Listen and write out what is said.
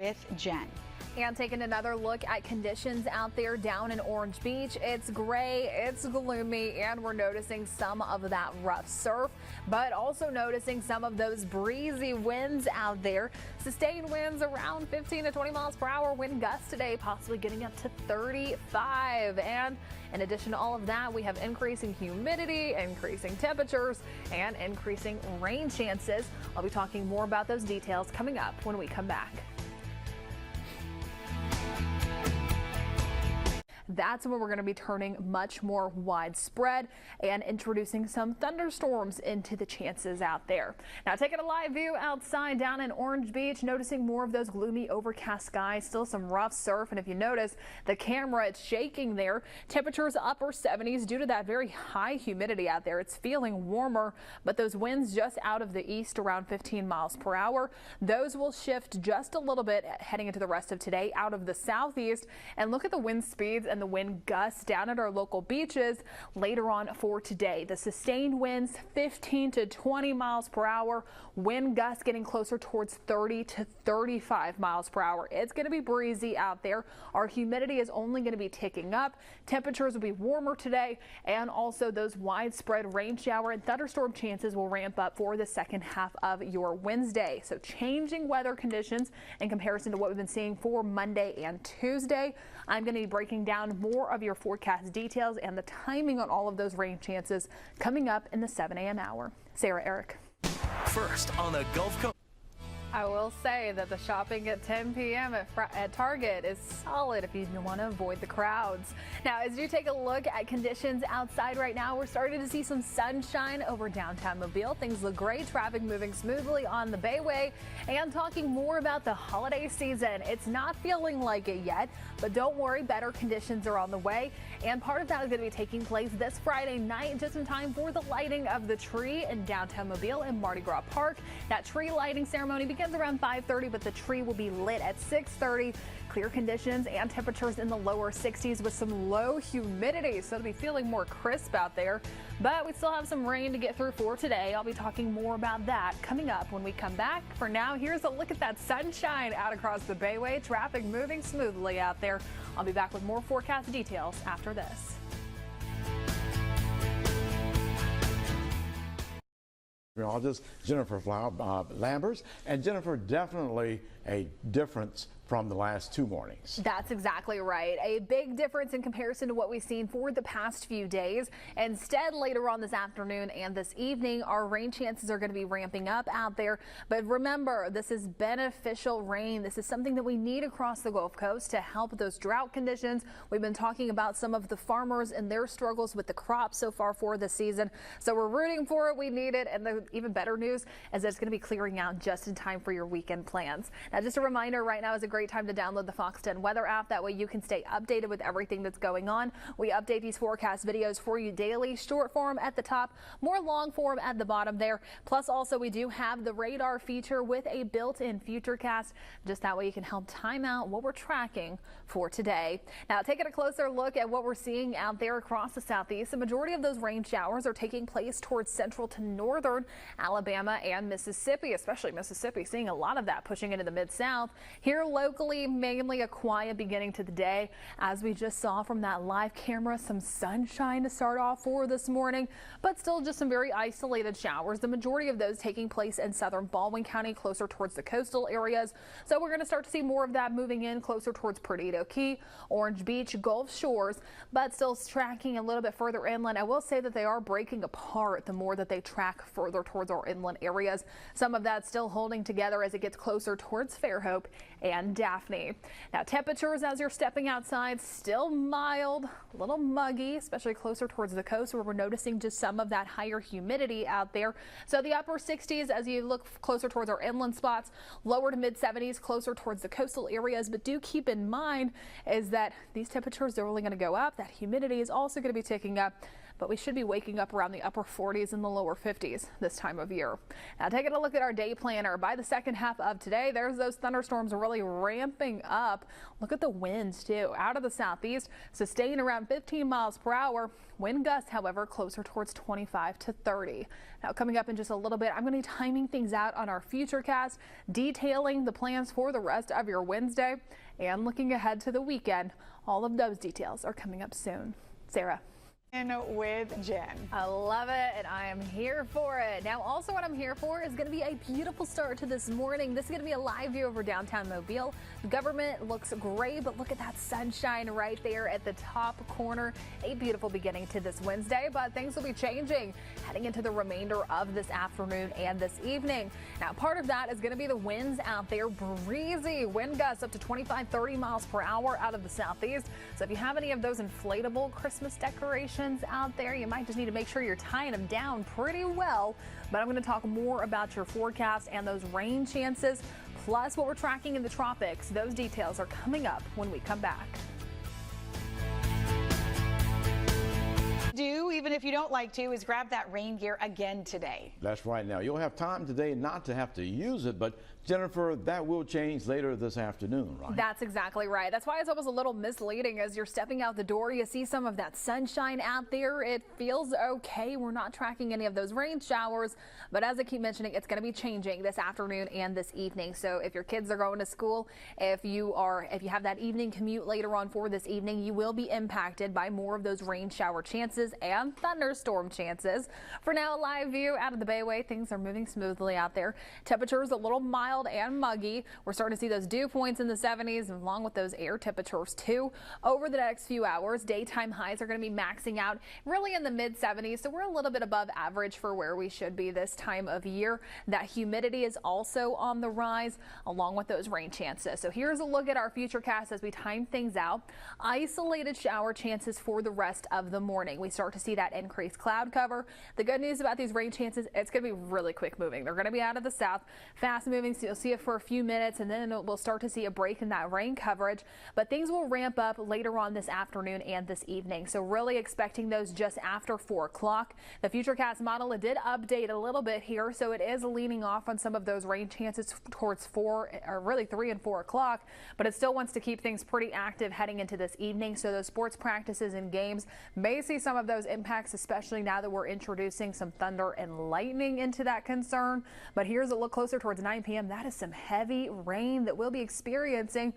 with Jen. And taking another look at conditions out there down in Orange Beach. It's gray, it's gloomy, and we're noticing some of that rough surf, but also noticing some of those breezy winds out there. Sustained winds around 15 to 20 miles per hour. Wind gusts today, possibly getting up to 35. And in addition to all of that, we have increasing humidity, increasing temperatures, and increasing rain chances. I'll be talking more about those details coming up when we come back. That's when we're going to be turning much more widespread and introducing some thunderstorms into the chances out there. Now taking a live view outside down in Orange Beach, noticing more of those gloomy overcast skies, still some rough surf. And if you notice the camera, it's shaking there. Temperatures upper 70s due to that very high humidity out there. It's feeling warmer, but those winds just out of the east around 15 miles per hour. Those will shift just a little bit heading into the rest of today out of the southeast. And look at the wind speeds and the wind gusts down at our local beaches later on for today. The sustained winds 15 to 20 miles per hour, wind gusts getting closer towards 30 to 35 miles per hour. It's going to be breezy out there. Our humidity is only going to be ticking up. Temperatures will be warmer today, and also those widespread rain shower and thunderstorm chances will ramp up for the second half of your Wednesday. So changing weather conditions in comparison to what we've been seeing for Monday and Tuesday. I'm going to be breaking down more of your forecast details and the timing on all of those rain chances coming up in the 7 a.m. hour. Sarah, Eric. First on the Gulf Coast. I will say that the shopping at 10 p.m. at Target is solid if you want to avoid the crowds. Now, as you take a look at conditions outside right now, we're starting to see some sunshine over downtown Mobile. Things look great. Traffic moving smoothly on the Bayway. And talking more about the holiday season, it's not feeling like it yet, but don't worry, better conditions are on the way. And part of that is going to be taking place this Friday night, just in time for the lighting of the tree in downtown Mobile in Mardi Gras Park. That tree lighting ceremony begins around 5:30, but the tree will be lit at 6:30. Clear conditions and temperatures in the lower 60s with some low humidity, so it'll be feeling more crisp out there. But we still have some rain to get through for today. I'll be talking more about that coming up when we come back. For now, here's a look at that sunshine out across the Bayway. Traffic moving smoothly out there. I'll be back with more forecast details after this. Meteorologist Jennifer Lambers, and Jennifer, definitely a difference from the last two mornings. That's exactly right. A big difference in comparison to what we've seen for the past few days. Instead, later on this afternoon and this evening, our rain chances are going to be ramping up out there. But remember, this is beneficial rain. This is something that we need across the Gulf Coast to help those drought conditions. We've been talking about some of the farmers and their struggles with the crops so far for this season. So we're rooting for it. We need it. And the even better news is that it's going to be clearing out just in time for your weekend plans. Now, just a reminder, right now is a great time to download the Fox 10 weather app. That way you can stay updated with everything that's going on. We update these forecast videos for you daily, short form at the top, more long form at the bottom there. Plus also we do have the radar feature with a built-in futurecast. Just that way you can help time out what we're tracking for today. Now, taking a closer look at what we're seeing out there across the southeast, the majority of those rain showers are taking place towards central to northern Alabama and Mississippi, especially Mississippi, seeing a lot of that pushing into the mid-south. Here locally, mainly a quiet beginning to the day. As we just saw from that live camera, some sunshine to start off for this morning, but still just some very isolated showers. The majority of those taking place in southern Baldwin County, closer towards the coastal areas. So we're going to start to see more of that moving in closer towards Perdido Key, Orange Beach, Gulf Shores, but still tracking a little bit further inland. I will say that they are breaking apart the more that they track further towards our inland areas. Some of that still holding together as it gets closer towards Fairhope and Daphne. Now, temperatures as you're stepping outside, still mild, a little muggy, especially closer towards the coast where we're noticing just some of that higher humidity out there. So the upper 60s as you look closer towards our inland spots, lower to mid 70s closer towards the coastal areas. But do keep in mind is that these temperatures are only going to go up. That humidity is also going to be ticking up. but we should be waking up around the upper 40s and the lower 50s this time of year. Now taking a look at our day planner, by the second half of today, there's those thunderstorms really ramping up. Look at the winds too, out of the southeast, sustaining around 15 miles per hour. Wind gusts, however, closer towards 25 to 30. Now coming up in just a little bit, I'm going to be timing things out on our Futurecast, detailing the plans for the rest of your Wednesday and looking ahead to the weekend. All of those details are coming up soon. Sarah. And with Jen. I love it, and I am here for it. Now, also what I'm here for is going to be a beautiful start to this morning. This is going to be a live view over downtown Mobile. The government looks gray, but look at that sunshine right there at the top corner. A beautiful beginning to this Wednesday, but things will be changing heading into the remainder of this afternoon and this evening. Now, part of that is going to be the winds out there. Breezy wind gusts up to 25, 30 miles per hour out of the southeast. So if you have any of those inflatable Christmas decorations out there, you might just need to make sure you're tying them down pretty well. But I'm going to talk more about your forecast and those rain chances, plus what we're tracking in the tropics. Those details are coming up when we come back. Do, even if you don't like to, is grab that rain gear again today. That's right. Now, you'll have time today not to have to use it, but Jennifer, that will change later this afternoon, right? That's exactly right. That's why it's almost a little misleading. As you're stepping out the door, you see some of that sunshine out there. It feels okay. We're not tracking any of those rain showers, but as I keep mentioning, it's going to be changing this afternoon and this evening. So if your kids are going to school, if you have that evening commute later on for this evening, you will be impacted by more of those rain shower chances and thunderstorm chances. For now, a live view out of the Bayway. Things are moving smoothly out there. Temperatures a little mild and muggy. We're starting to see those dew points in the 70s along with those air temperatures too. Over the next few hours, daytime highs are going to be maxing out really in the mid 70s. So we're a little bit above average for where we should be this time of year. That humidity is also on the rise along with those rain chances. So here's a look at our Futurecast as we time things out. Isolated shower chances for the rest of the morning. We start to see that increased cloud cover. The good news about these rain chances, it's going to be really quick moving. They're going to be out of the south, fast moving. So you'll see it for a few minutes and then we'll start to see a break in that rain coverage. But things will ramp up later on this afternoon and this evening. So really expecting those just after 4 o'clock. The Futurecast model, it did update a little bit here. So it is leaning off on some of those rain chances towards 4 or really 3 and 4 o'clock. But it still wants to keep things pretty active heading into this evening. So those sports practices and games may see some of those impacts, especially now that we're introducing some thunder and lightning into that concern. But here's a look closer towards 9 p.m. That is some heavy rain that we'll be experiencing.